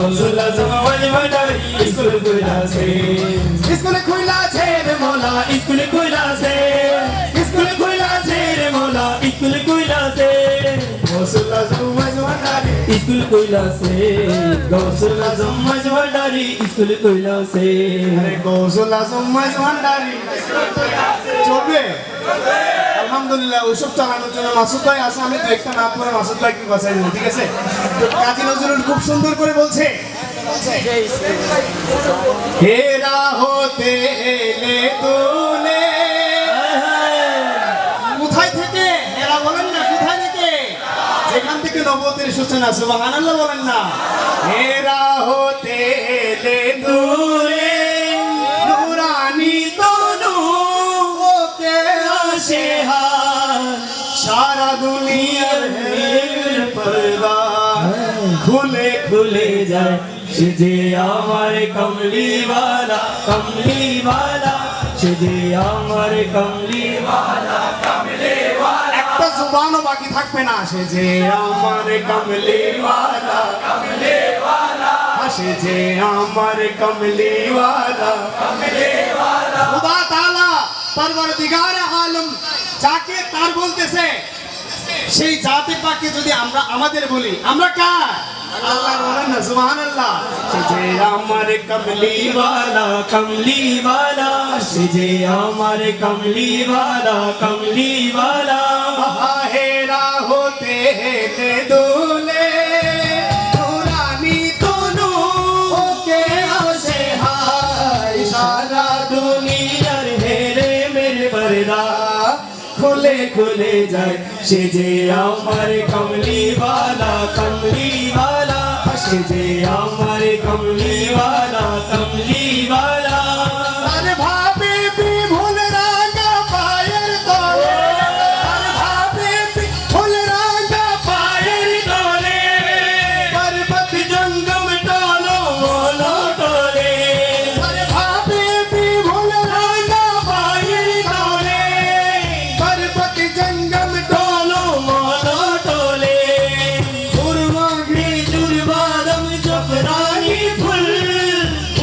গৌসুল আজম মজভান্ডারি school খুইলাছে, school খুইলাছে রে মোলা, school খুইলাছে, school খুইলাছে রে মোলা, স্কুল খুইলাছে। গৌসুল আজম মজভান্ডারি স্কুল খুইলাছে, গৌসুল আজম মজভান্ডারি স্কুল খুইলাছে। আরে গৌসুল আজম মজভান্ডারি চলবে। আলহামদুলিল্লাহ, ওইসব চালানোর জন্য মাসুদ ভাই আছে, আমি তো একটা না পরে মাসুদ ভাইকে বাঁচাই দেবো, ঠিক আছে? তো কাজী নজরুল খুব সুন্দর করে বলছে, হেরা হতে এলে তোলে। কোথায় থেকে? হেরা বলেন না, কোথায় থেকে? যেখান থেকে নবতের সূচনা, সুবহানাল্লাহ বলেন না। হেরা হতে এলে তোলে, নুরানি তনু ওকে আসে হার, সারা দুনিয়ার পর্দা খুলে খুলে যায় সে যে আমার কমলিওয়ালা, কমলিওয়ালা, সে যে আমার কমলিওয়ালা, কমলিওয়ালা। একটা জুবানও বাকি থাকবে না। সে যে আমার কমলিওয়ালা, কমলিওয়ালা, সে যে আমার কমলিওয়ালা, কমলিওয়ালা। খুদা তাআলা পরওয়ারদিগার আলম যাকে তার বলতেছে, সেই জাতে পাককে যদি আমরা আমাদের বলি, আমরা কার? আল্লাহ বলেন না, সুবহানাল্লাহ। সে যে আমার কমলিওয়ালা, কমলিওয়ালা, সে যে আমার কমলিওয়ালা, কমলিওয়ালা। হেরা হতে হেলে দোলে, নুরানি তনু ওকে আসে হায়, সারা দুনিয়ার হেরে মেরে পর্দা খুলে খুলে যায় সে যে আমার কমলিওয়ালা, কমলিওয়ালা, সে যে আমার কমলিওয়ালা, কমলিওয়ালা। আরে ভাবে বিভুল রাঙা পায়ের তলে, আরে ভাবে বিভুল রাঙা পায়ের তলে পর্বত জঙ্গম টলো মোলো টলে, আরে ভাবে বিভুল রাঙা পায়ের তলে পর্বত জঙ্গম টলো মোলো টলে। উর্মা খেজুর বাদাম জাফরানি ফুল,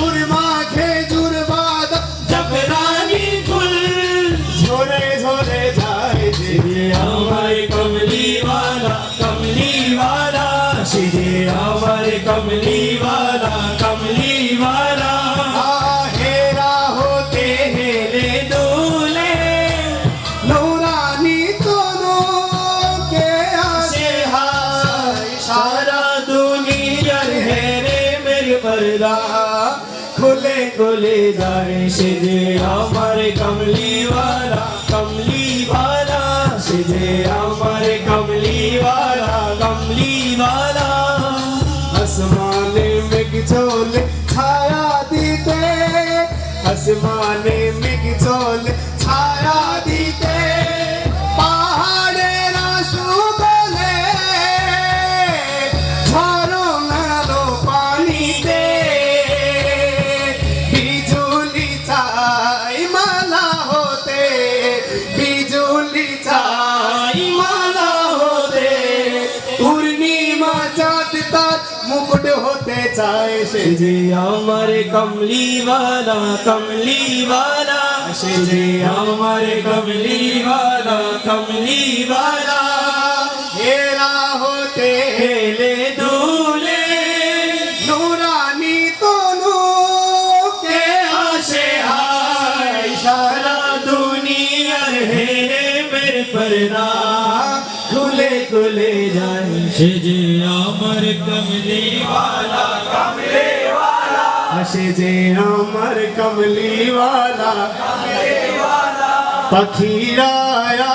উর্মা খেজুর বাদাম জাফরানি ফুল, ঝরে ঝরে যায় যে যে আমার কমলিওয়ালা, কমলিওয়ালা, সে যে আমার কমলিওয়ালা, কমলিওয়ালা। হেরা হতে হেলে দোলে নুরানি তনু কে আসে হায়, সারা দুনিয়ার হেরে মেরে পর্দা খুলে খুলে যায় সে যে আমার কমলিওয়ালা, কমলিওয়ালা, সে যে আমার কমলিওয়ালা, কমলিওয়ালা। আসমানে মেঘ চলে ছায়া দিতে, আসমানে মেঘ চলে ছায়া দিতে, পাহাড়ের সুগলে ঝরনার পানিতে, বিজুলি চাই মালা হতে, বিজুলি চাই মালা হতে, পূর্ণিমা চাঁদ তার মুকুট হতে চায় সে সে যে আমার কমলিওয়ালা, কমলিওয়ালা, সে যে আমার কমলিওয়ালা, কমলিওয়ালা। হেরা হতে হেলে দোলে নুরানি তনু কে আসে হায়, সারা দুনিয়ার হেরে মেরে পর্দা খুলে খুলে যায় সে যে আমার কমলিওয়ালা, কমলিওয়ালা, সে যে আমার কমলিওয়ালা, পাখিরা আয়া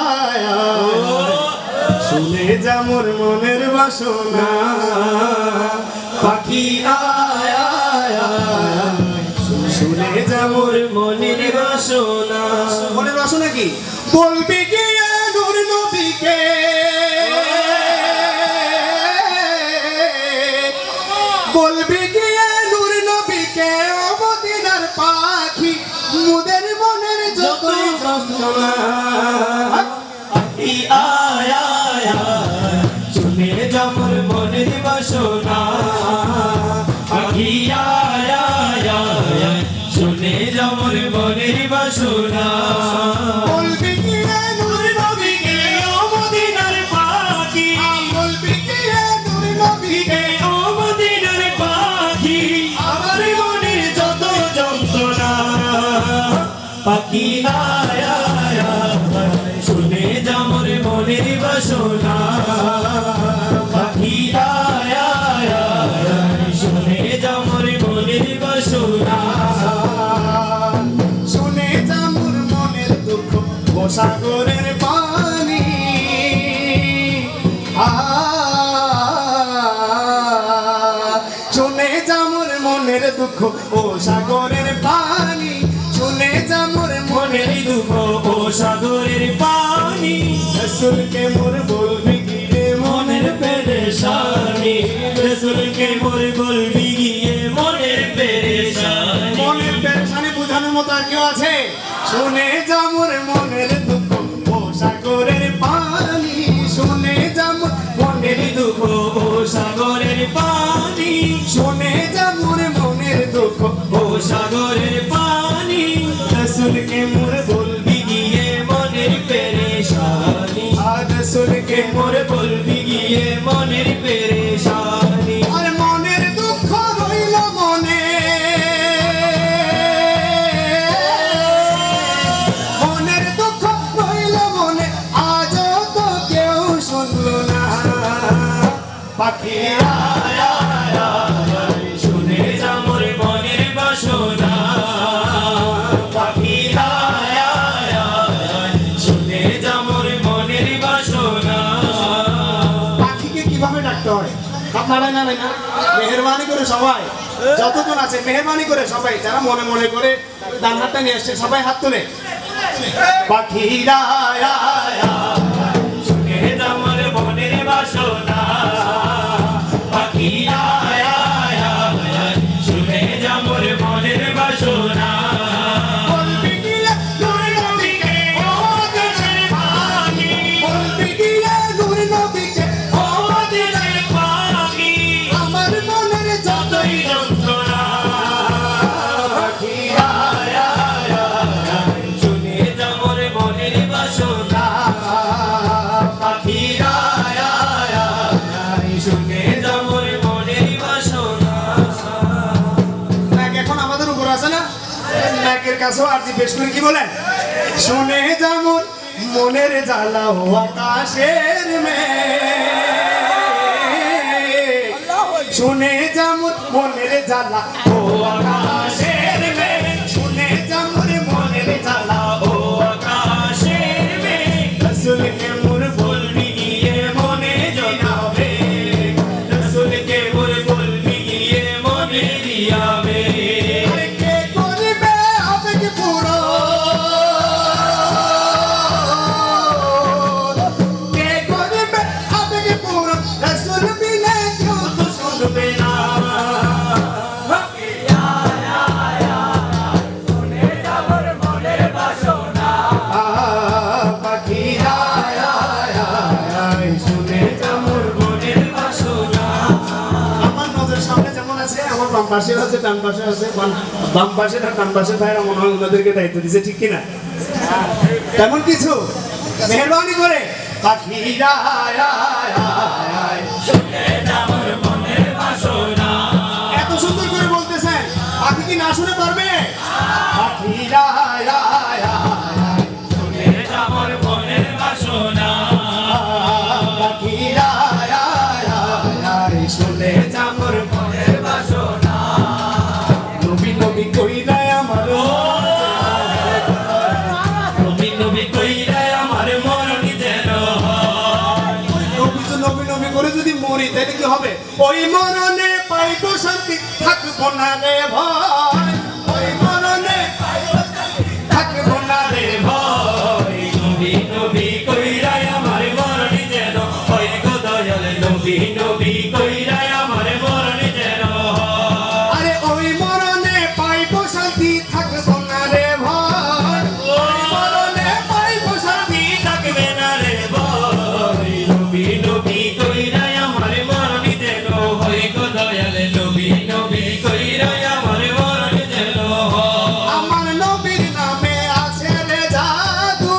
শুনে যা মোর মনের বাসনা, পাখি আয়া শুনে যা মোর মনের বাসনা। মনের বাসনা কি বলবি কি নূর নবীকে, বলবি কি নূর নবীকে, মদিনার পাখি মুদের মনের যত যন্ত্রণা, পাখি আয়া শুনে যা মোর মনের বাসনা, পাখি আয় আয় আয় আয়, শুনে যা মোর মনের বাসনা। বলবি কি রে নূর নবীকে ও মদিনার পাখি, বলবি কি রে নূর নবীকে ও মদিনার পাখি, আমার মনের যত যন্ত্রণা। পাখি আয় আয় আয়, শুনে যা মোর মনের বাসনা। পাখি আয় আয় আয়, শুনে যা মোর মনের বাসনা। শুনে যা মোর মনের দুঃখ ও সাগরের পানি শুনে যা মোর মনের দুঃখ ও সাগরের পানি শুনে যা মোর মনের মনের দুঃখ ও সাগরের পানি, রসুলকে মোর বলবি কি রে মনের পেরেশানি। রসুলকে মোর বলবি গিয়ে মনের পেরেশানি। মনের পেরেশানি বোঝানোর মতো আর কেউ আছে? শুনে যা মোর মনের দুঃখ ও সাগরের পানি শুনে যা মোর মনের মনের দুঃখ ও সাগরের পানি, শুনে যা মোর মনের দুঃখ ও সাগরের পানি। রসুলকে মোর বলবি গিয়ে মনের পেরেশানি, আর রসুলকে মোর মোর বলবি গিয়ে মনের পেরেশানি। আর মনের দুঃখ রইল মনে মনের দুঃখ রইল মনে আজও তো কেউ শুনলো না পাখি আয় আয় আয়, শুনে যা মোর মনের বাসনা। পাখি আয় আয় আয়, শুনে যা মোর মনের বাসনা। পাখিকে কিভাবে ডাকতে হয় আপনারা জানেন না? মেহেরবানি করে সবাই যতজন আছে মেহেরবানি করে সবাই যারা মনে মনে করে ডান হাতটা নিয়ে আসছে সবাই হাত তুলে পাখি আয় আয় আয়, শুনে যা মোর মনের বাসনা। পাখি আয় আয় আয়, শুনে যা মোর মনের বাসনা। বলবি কি রে নূর নবীকে ও দেশের পাখি, বলবি কি রে নূর নবীকে ও মদিনার পাখি, আমার মনের যতই যন্ত্রণা। পাখি আয় আয় আয়, শুনে যা মোর মনের বাসনা। পাখি আয় আয় আয়, শুনে যা মোর মনের বাসনা। নাক এখন আমাদের উপর আছে না নাকের কাছেও আরজি পেশ করে কি বলেন শুনে যেমন মনের জ্বালা ও আকাশের মেঘ শুনে যেমন মনের জ্বালা ও আকাশের মেঘ শুনে যেমন মনের জ্বালা ও আকাশের মেঘ, রসুলকে মোর বলবি গিয়ে মনে জানাবে। রসুলকে মোর বলবি গিয়ে মনে দিয়াবে। আরে কে করিবে আবেগ পুরো কে করিবে আবেগ পুরো রসুল বিনে কেউ তো শুনবে না। পাখি আয় আয় আয় শুনে মোর মনের বাসনা। আমার নজর সামনে যেমন আছে আমার বাম পাশে আছে ডান পাশে আছে বাম পাশে আর ডান পাশে ভাইরা মনে হয় ওনাদেরকে দায়িত্ব দিছে ঠিক কিনা তেমন কিছু মেহরবানি করে পাখি আয় আয় আয় শুনে যা মোর মনের বাসনা। এত সুন্দর করে বলতেছেন পাখি কি না শুনে পারবে পাখি আয় আয় আয় শুনে যা মোর মনের বাসনা। পাখি আয় আয় আয় শুনে যা মোর মনের বাসনা। নবী নবী কই দেয় আমার নবী নবী কইরা আমার মরণ যেন হয়। নবী নবী করে যদি মরি তাহলে কি হবে ওই মরণে পাইবো শান্তি থাকবো না রে ভয় ওই মরণে থাকবো না রে ভয় নবী নবী কইরা আমার মরণ যেন হয় গো দয়াল। নবী নবী কইরা আমার মরণ যেন হয়। আরে ওই মরণে পাইবো শান্তি থাকবো না রে ভয় ওই মরণে পাইবো শান্তি থাকবে না রে ভয়। নবী নবী কইরা আমার মরণ যেন হয় গো দয়াল। নবী নবী কইরা আমার মরণ যেন হয়। আমার নবীর নামে আছে রে জাদু,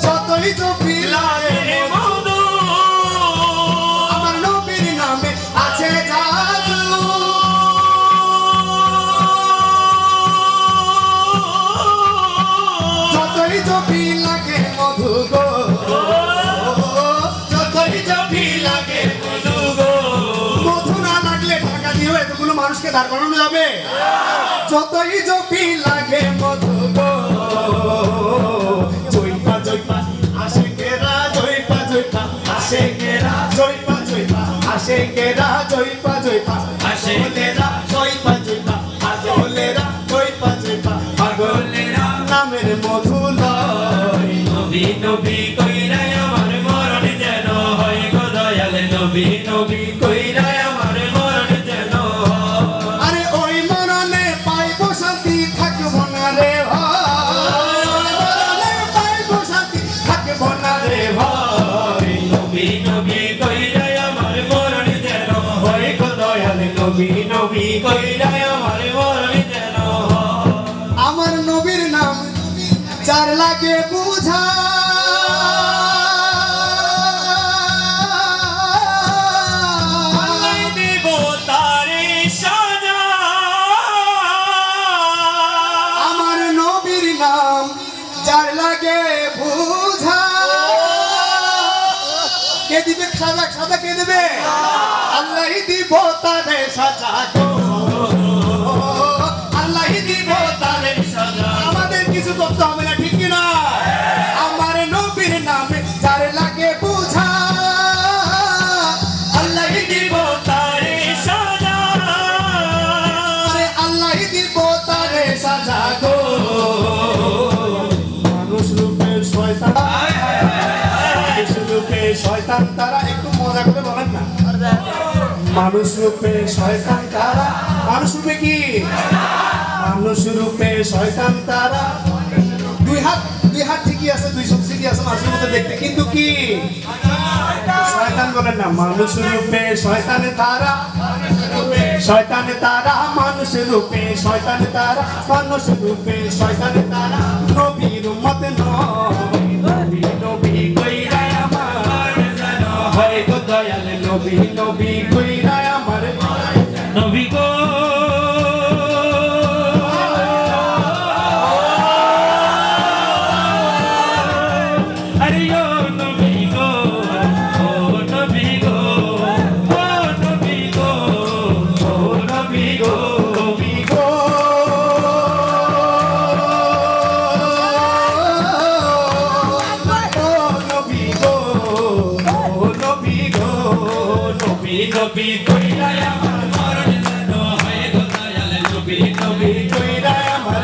যতই জপি লাগে লাগে মধু, আমার নবীর নামে আছে জাদু, যতই জপি লাগে মধু গো, যতই জপি লাগে মধু গো। মধু না লাগলে টাকা দিয়েও এতগুলো মানুষকে দাঁড় করানো যাবে? যতই জপি লাগে মধু গো, জয়পা জয়পা আশেকেরা, জয়পা জয়পা আশেকেরা, জয়পা জয়পা আশেকেরা, জয়পা জয়পা আশেকেরা, জয়পা জয়পা পাগলেরা, জয়পা জয়পা পাগলেরা নামের মধু লয়। নবী নবী কইরা আমার মরণ যেন হয় গো দয়াল। নবী নবী কইরা আমার মরণ যেন হয়। আরে ওই মরণে পাইবো শান্তি, থাকবো না রে ভাই, ওই মরণে পাইবো শান্তি, থাকবো না রে ভাই। নবী নবী কইরা আমার মরণ যেন হয় গো দয়াল। নবী নবী কইরা আমার মরণ যেন হয়। আমার নবীর নাম যার লাগে বুঝা, আল্লাহ দিব তারে সাজা। আমার নবীর নাম যার লাগে বুঝা, কে দিবে সাজা? সাজা কে দেবে? আল্লাহ দিব তারে সাজা গো, আল্লাহ দিব তারে সাজা আমাদের কিছু করতে হবে না, ঠিক কিনা? আমার নবীর নামে যার লাগে বুঝা, আল্লাহ দিব তারে সাজা। আরে আল্লাহ দিব তারে সাজা গো। মানুষ রূপে শয়তান, মানুষ রূপে শয়তান তারা, একটু মজা করে বলেন না। মানুষ রূপে শয়তান তারা, মানুষ রূপে কি? মানুষ রূপে শয়তান তারা, দুই হাত ঠিকই আছে, দুই সব ঠিকই আছে মানুষের মতো দেখতে, কিন্তু কি শয়তান বলেন না। মানুষ রূপে শয়তানে তারা, শয়তানে তারা, মানুষ রূপে শয়তানে তারা, মানুষ রূপে শয়তানে তারা, নবীর উম্মত নয়। নবী নবী কইরা আমার যেন হয় গো দয়াল। নবী নবী কইরা আমার নবী গো আরে ও নবী গো, ও নবী গো, ও নবী গো, ও নবী গো। নবী গো, ও নবী গো, ও নবী গো, নবী নবী কইরা আমার মরণ যেন হয় গো দয়াল। নবী নবী কইরা আমার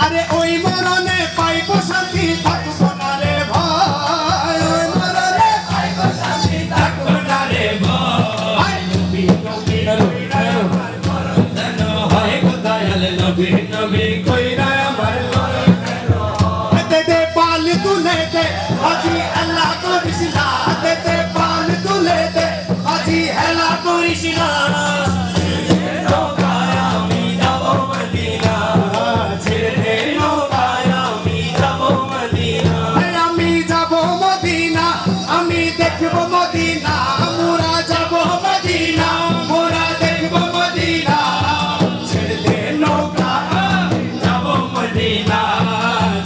আরে ওই মরণে পাইবো শান্তি, থাকবো না রে ভাই, ওই মরণে পাইবো শান্তি, থাকবো না রে ভাই। নবী নবী কইরা আমার মরণ যেন হয় গো দয়াল। নবী নবী কইরা আমার মরণ দে দে পাল তুলে দে আজি আল্লাহ করিস না, দে দে পাল তুলে দে আজি হেলা করিস না। নৌকায় আমি যাব মদিনা, ছেড়ে দে নৌকায় আমি যাব মদিনা। আমি যাব মদিনা, আমি দেখব মদিনা, মোরা যাব মদিনা, মোরা দেখব মদিনা। ছেড়ে দে নৌকা, যাব মদিনা,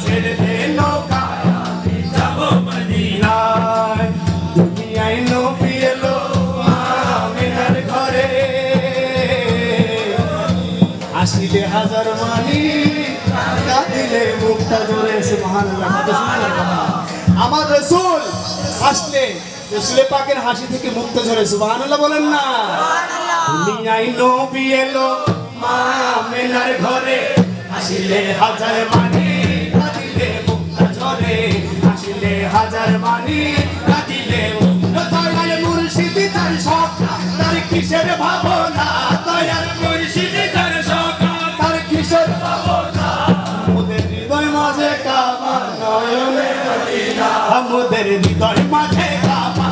ছেড়ে দে নৌকা, যাব মদিনা। দুনিয়ায় নবী এলো আমিনার ঘরে, আসিলে হাজার মানি, কাঁদিলে মুক্তা জোরে। সুবহানাল্লাহ, কত সুন্দর কথা। আমার রাসূল আসলে রাসূলে পাকের হাসি থেকে মুক্ত ঝরে। সুবহানাল্লাহ বলেন না? দুনিয়ায় নবী এলো আমিনার ঘরে, আসিলে হাজার মানি, কাঁদিলে মুক্তা ঝরে, আসিলে হাজার মানি, কাঁদিলে মুক্তা ঝরে। মুর্শিদি তার শখ, তার কিসের ভাবনা, দয়ার মুর্শিদি তার শখ, তার কিসের ভাবনা। মোদের হৃদয় মাঝে কাবা নয়নে মদিনা, মোদের হৃদয় মাঝে কাবা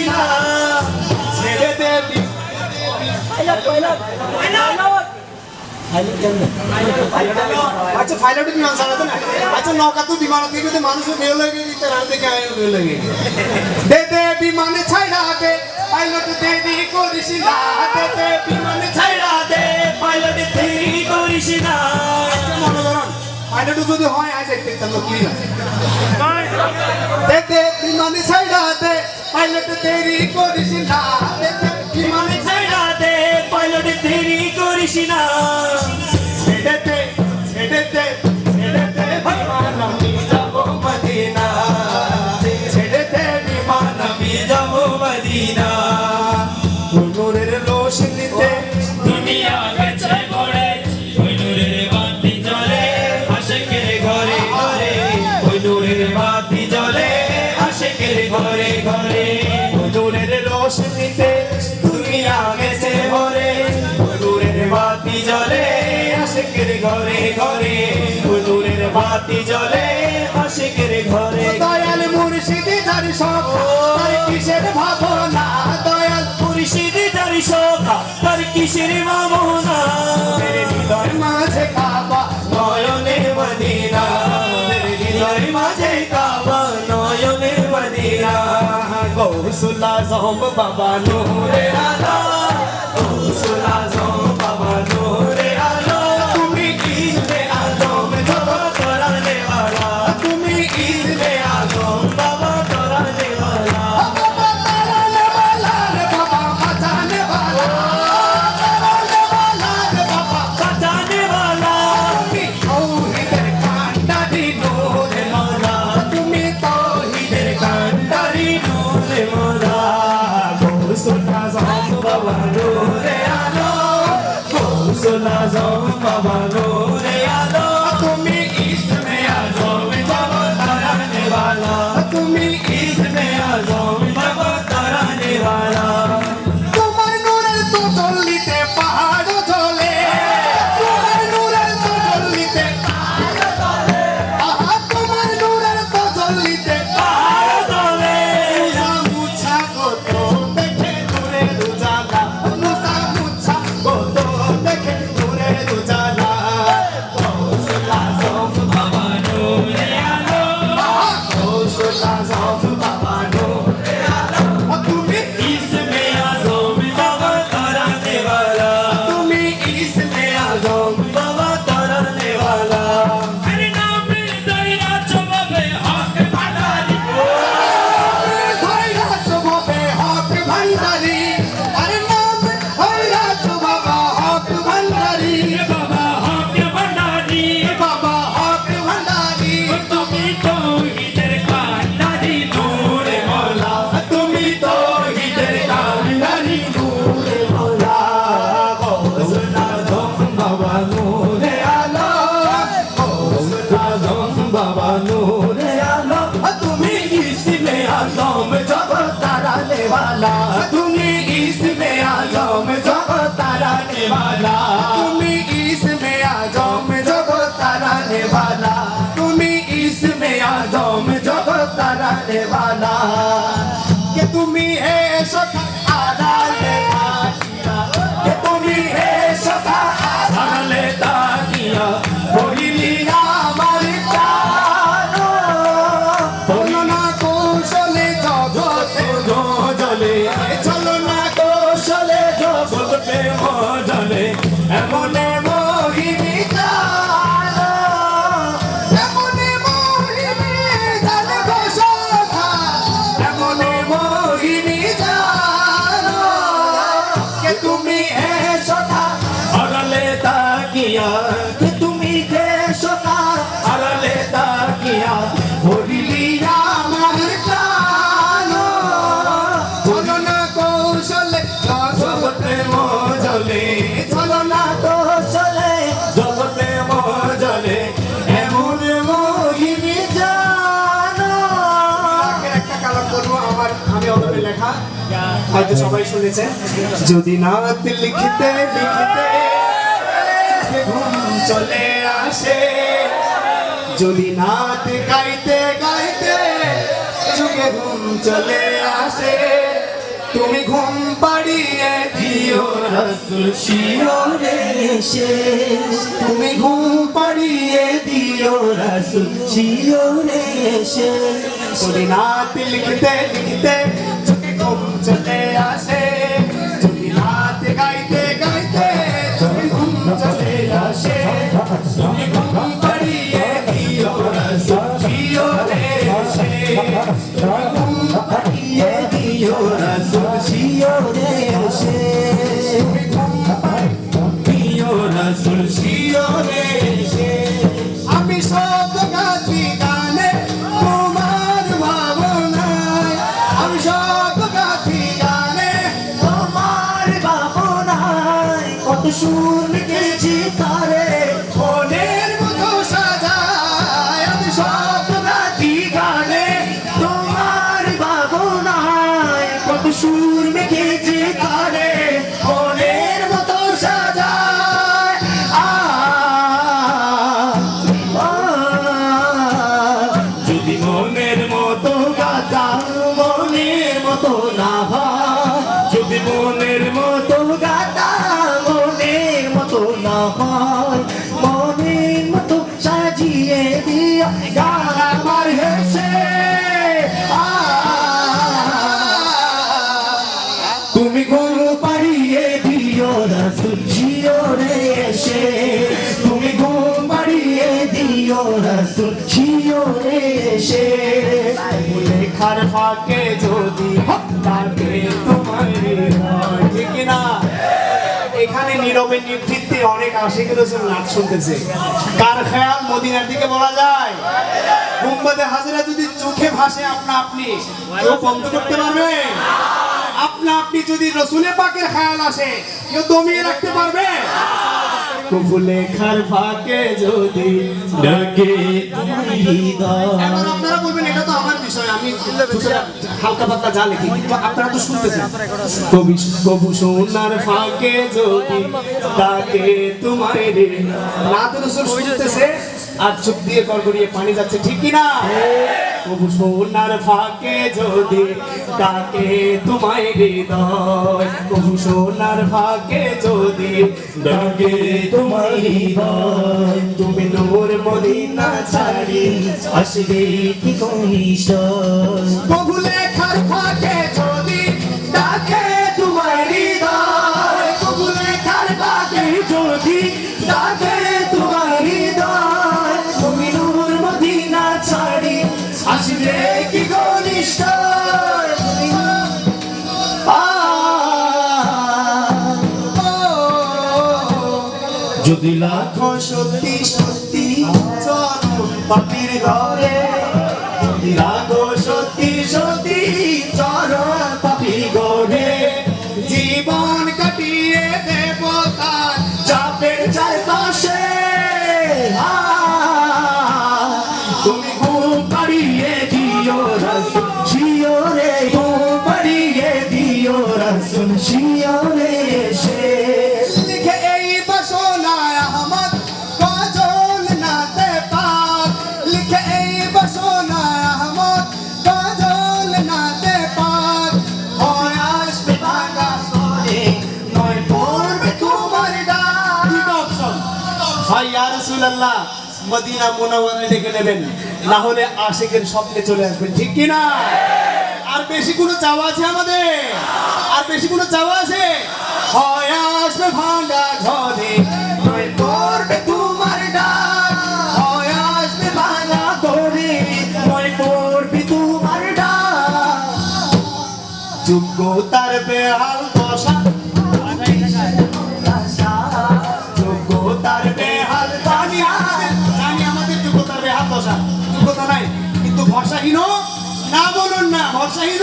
না ছেড়ে দে আচ্ছা ফাইলটে বিমান চালাতো না আচ্ছা নৌকা তো বিমান থেকে তো মানুষ বের হয়ে গেছে তার থেকে আয় বের হয়ে গেছে দে দে বিমানে ছাইড়া দে পাইলট দেরি করিস না দে দে বিমানে ছাইড়া দে পাইলট দেরি করিস না আচ্ছা মনে করুন পাইলট যদি হয় আজ একটা তাহলে কি না দে দে বিমানে ছাইড়া দে পাইলট দেরি করিস না দে দে বিমানে ছাইড়া দে পাইলট দেরি করিস না ছেড়ে দে বিমান আমি যাব মদিনা ছেড়ে দে বিমান আমি যাব মদিনা নূরের রোশনীতে দুনিয়া গেছে গড়ে ওই নূরের বাতি জ্বলে আশিকের ঘরে ঘরে ওই নূরের বাতি জ্বলে আশিকের ঘরে ঘরে ওই নূরের রোশনীতে দুনিয়া গেছে ভরে ওই নূরের বাতি জ্বলে আশিকের ঘরে ঘরে ওই নূরের বাতি জ্বলে আশিকের ঘরে দয়াল মুর্শিদি যার সব তার কিসের ভাবনা দয়াল মুর্শিদ তার সখা তার কিসের ভাবনা মেরে হৃদয় মাঝে কাবা নয়নে মদিনা হৃদয় মাঝে কাবা নয়নে মদিনা গৌসুল আজম বাবা নূরে আলো গৌসুল আজম বাবা নূরে আলো তুমি ইসমে আজম জগৎ করানে वाला তুমি ইসমে আজম বাবা করানে वाला বাবা তারানে वाला রে বাবা বাঁচানে वाला তারানে वाला রে বাবা বাঁচানে वाला তুমি তৌহিদের কান্ডারি নূরে মোরা তুমি তৌহিদের কান্ডারি নূরে মোরা গৌসুল আজম বাবা নূরে আলো গৌসুল আজম বাবা নূরে আলো তুমি ইসমে আজম জগৎ তারানে वाला তুমি ইসমে আজম জগৎ তারানে वाला তোমার নূরের তো চললিতে পাহাড় ঝলে তোমার নূরের তো চললিতে আহা তোমার নূরের তো চললিতে পাহাড় তলে মুছা কত দেখে দূরে দুজালা মুছা কত দেখে দূরে দুজালা গৌসুল আজম বাবা নূরে আলো গৌসুল আজম বাবা নূরে আলো তুমি ইসমে আজম জগৎ তারানে वाला তুমি ইসমে আজম বাবা তারানে वाला আরে নাম দইরা চবাবে হক ভান্ডারি ধৈরা চুববে হক ভান্ডারি আরে নাম ধৈরা চুববা হক ভান্ডারি বাবা হক ভান্ডারি বাবা হক ভান্ডারি তুমি তো হিদের কান্ডারি নূরে মোলা তুমি তো হিদের কান্ডারি নূরে মোলা গৌসুল আজম বাবা নূরে আলো গৌসুল আজম বাবা নূরে আলো তুমি ইসমে আজম জগৎ তারানে वाला তুমি ইসমে আজম জগৎ তারানে वाला তুমি ইসমে আজম জগৎ তারানে वाला তুমি ইসমে আজম জগৎ তারানে वाला কে তুমি হে সখা আড়ালে থাকিয়া কে তুমি হে সখা আড়ালে থাকিয়া করিলি আমার প্রাণ বলো না কৌশলে জগতে জলে চলো না কৌশলে জগতে মজলে এমন মোহিনী জানো এমন মোহিনী জানো গো সখা এমন মোহিনী জানো কে তুমি হে সখা আড়ালে তাকিয়া কে তুমি হে সখা আড়ালে তাকিয়া করিলি আমার প্রাণ চলো না কৌশলে জগতে মজলে চলো না কৌশলে জগতে মজলে এমন মোহিনী জানো একটা কালাম করবো আমি অদবে লেখা হয়তো সবাই শুনেছেন যদি নাত লিখিতে লিখিতে ঘুম চলে আসে যদি নাত গাইতে গাইতে চোখে ঘুম চলে আসে তুমি ঘুম পাড়িয়ে দিও রাসূল শিওরে এসে তুমি ঘুম পাড়িয়ে দিও রাসূল শিওরে এসে নাত লিখতে লিখতে চোখে ঘুম চলে আসে যদি নাত গাইতে গাইতে চোখে ঘুম চলে আসে তুমি ঘুম পাড়িয়ে দিও রাসূল শিওরে এসে তুমি ঘুম পাড়িয়ে দিও রাসূল শিওরে এসে দিও রাসূল শিওরে এসে আমি সব গাছি গানে তোমার ভাবনায় আমি সব গাছি গানে তোমার ভাবনায় কত সুর লিখেছি তারে মনের মতো সাজায় আমি সব গাতি গানে তোমার ভাবনায় কত সুর লিখেছি তারে মনের মতো সাজায় যদি মনের মতো গাতা মনের মতো না হয় যদি মনের মতো গাতা মনের মতো না হয় মনের মতো সাজিয়ে দিয়া গান আমার হেসে তুমি ঘুম পাড়িয়ে দিও রাসূল শিওরে এসে তুমি ঘুম পাড়িয়ে দিও রাসূল শিওরে এসে লেখার ফাঁকে যদি তাকে তোমার হৃদয়, ঠিক না? এখানে নীরবে নিভৃতে অনেক আশিক রাসূল নাচ শুনতেছে। কার খেয়াল মদিনার দিকে বলা যায়? গুম্বাদে হাজরা যদি চোখে ভাসে আপনা আপনি, কেউ বন্ধ করতে পারবে? আপনা আপনি যদি রসুলে পাকের খেয়াল আসে, কেউ দমিয়ে রাখতে পারবে? কবু লেখার ফাঁকে যদি ডাকে তোমার হৃদয় এখন আপনারা বলবেন এটা তো আমার বিষয়, আমি হালকা পাতলা যা লিখি, কিন্তু আপনারা তো শুনতেছেন। কবু সোনার ফাঁকে যদি ডাকে তোমার না তো রসুল শুনতেছে আর চোখ দিয়ে গড়গড়িয়ে পানি যাচ্ছে, ঠিক কি না? কবু সোনার ফাঁকে যদি ডাকে তোমায় হৃদয়, কবু সোনার ফাঁকে যদি ডাকে তোমার হৃদয় তুমি নূর মদিনা ছাড়ি আসবে কি কনিষ্ঠ কবু লেখার ফাঁকে যদি ডাকে তোমার হৃদয়, কবু লেখার ফাঁকে যদি ডাকে তোমার হৃদয় তুমি নূর মদিনা ছাড়ি আসবে কি ঘনিষ্ঠ যদি লাখো সত্যি সত্যি চরণ পাপির ঘরে যদি লাখো সত্যি সত্যি চরণ পাপি গড়ে জীবন কাটিয়ে দেব তার চাপের চারপাশে তুমি ঘুম পাড়িয়ে দিও রাসূল শিওরে ঘুম পাড়িয়ে দিও রাসূল শিওরে এসে লিখে এই বাসনায় আহমদ গজল নাতে পাক, লিখে এই বাসনায় আহমদ গজল নাতে পাক। হয় আসবে ভাঙা করে নয় পড়বে তোমার ডাক ভাই ইয়া রাসূলুল্লাহ মদিনা মুনাওয়ারায় ডেকে নেবেন, না হলে আশিকের স্বপ্নে চলে আসবেন, ঠিক কি না? আর বেশি কোনো চাওয়া আছে আমাদের? আর বেশি কোনো চাওয়া আছে? হয় আসবে ভাঙা ঘরে নয় পড়বে তোমার ডাক, হয় আসবে ভাঙা করে নয় পড়বে তোমার ডাক যোগ্যতার বেহাল দশা, যোগ্যতার বেহাল দশা। জানি আমাদের যোগ্যতার বেহাল দশা, যোগ্যতা নাই কিন্তু ভরসাহীন না, বলুন না ভরসাহীন।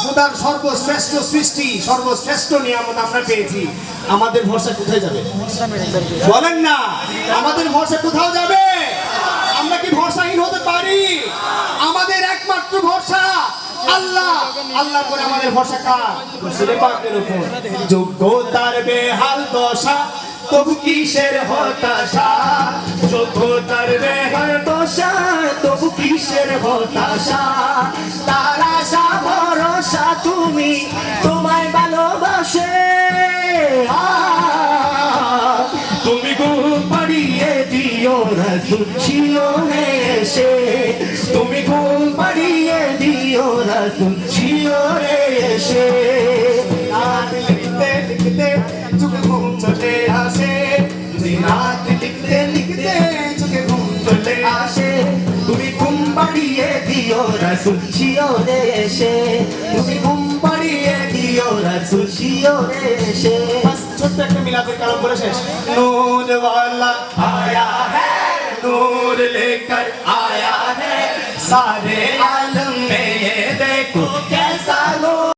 খোদার সর্বশ্রেষ্ঠ সৃষ্টি, সর্বশ্রেষ্ঠ নিয়ামত আমরা পেয়েছি, আমাদের ভরসা কোথায় যাবে বলেন না? আমাদের ভরসা কোথাও যাবে? আমরা কি ভরসাহীন হতে পারি? আমাদের একমাত্র ভরসা আল্লাহ, আল্লাহ করে আমাদের ভরসা কার? রাসূল পাকের উপর। যোগ্যতার বেহাল দশা, তবু কিসের হতাশা যোগ্যতার বেহার দশা তবু কিসের হতাশা তার আশা ভরসা তুমি তোমায় ভালোবাসে তুমি ঘুম পাড়িয়ে দিও রাসূল শিওরে এসে তুমি ঘুম পাড়িয়ে দিও রাসূল শিওরে এসে রাত লিখতে লিখতে চোখে ঘুম চলে আসে রাত লিখতে লিখতে চোখে ঘুম চলে আসে তুমি ঘুম পাড়িয়ে দিও রাসূল শিওরে এসে তুমি ঘুম পাড়িয়ে দিও রাসূল শিওরে এসে বাস ছোট্ট একটা মিলাদের কালাম বলে শেষ নূর वाला आया है नूर लेकर आया है सारे आया